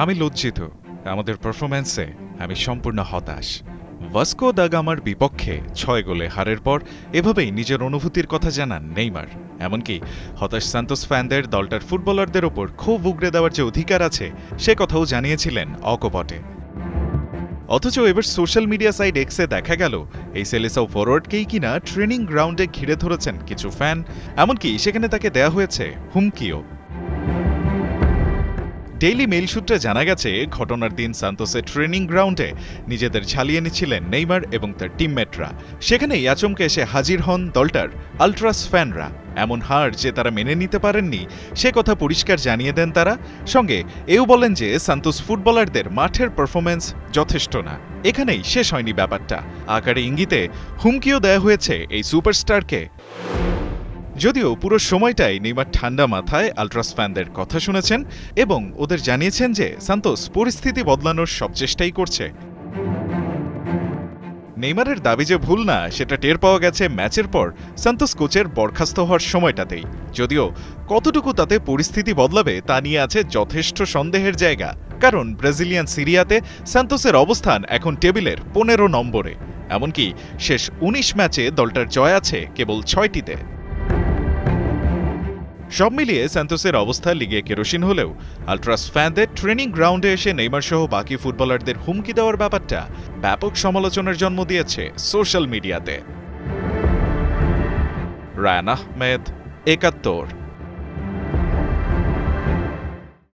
আমি লজ্জিত। আমাদের পারফরম্যান্সে আমি সম্পূর্ণ হতাশ। ভাস্কো দা গামার বিপক্ষে ৬ গোলে হারের পর এভাবেই নিজের অনুভূতির কথা জানান নেইমার। এমনকি হতাশ সান্তোস ফ্যানদের দলটার ফুটবলারদের ওপর ক্ষোভ উগরে দেওয়ার যে অধিকার আছে সে কথাও জানিয়েছিলেন অকপটে। অথচ এবার সোশ্যাল মিডিয়া সাইট এক্সে দেখা গেল এই সেলেসাও ফরওয়ার্ডকেই কিনা ট্রেনিং গ্রাউন্ডে ঘিরে ধরেছেন কিছু ফ্যান, এমনকি সেখানে তাকে দেয়া হয়েছে হুমকিও। ডেইলি মেইল সূত্রে জানা গেছে ঘটনার দিন সান্তোসের ট্রেনিং গ্রাউন্ডে নিজেদের ঝালিয়ে নিচ্ছিলেন নেইমার এবং তার টিমমেটরা। সেখানেই আচমকে এসে হাজির হন দলটার আলট্রাস ফ্যানরা। এমন হার যে তারা মেনে নিতে পারেননি সে কথা পরিষ্কার জানিয়ে দেন তারা। সঙ্গে এও বলেন যে সান্তোস ফুটবলারদের মাঠের পারফরম্যান্স যথেষ্ট না। এখানেই শেষ হয়নি ব্যাপারটা, আকারে ইঙ্গিতে হুমকিও দেয়া হয়েছে এই সুপারস্টারকে। যদিও পুরো সময়টাই নেইমার ঠান্ডা মাথায় আলট্রাস ফ্যানদের কথা শুনেছেন এবং ওদের জানিয়েছেন যে সান্তোস পরিস্থিতি বদলানোর সব চেষ্টাই করছে। নেইমারের দাবি যে ভুল না সেটা টের পাওয়া গেছে ম্যাচের পর সান্তোস কোচের বরখাস্ত হওয়ার সময়টাতেই। যদিও কতটুকু তাতে পরিস্থিতি বদলাবে তা নিয়ে আছে যথেষ্ট সন্দেহের জায়গা, কারণ ব্রাজিলিয়ান সিরিয়াতে সান্তোসের অবস্থান এখন টেবিলের ১৫ নম্বরে। এমনকি শেষ ১৯ ম্যাচে দলটার জয় আছে কেবল ৬টিতে। সব মিলিয়ে সান্তোসের অবস্থা লিগে কেরোসিন হলেও আলট্রাস ফ্যানদের ট্রেনিং গ্রাউন্ডে এসে নেইমার সহ বাকি ফুটবলারদের হুমকি দেওয়ার ব্যাপারটা ব্যাপক সমালোচনার জন্ম দিয়েছে সোশ্যাল মিডিয়াতে। রায়ান আহমেদ, ৭১।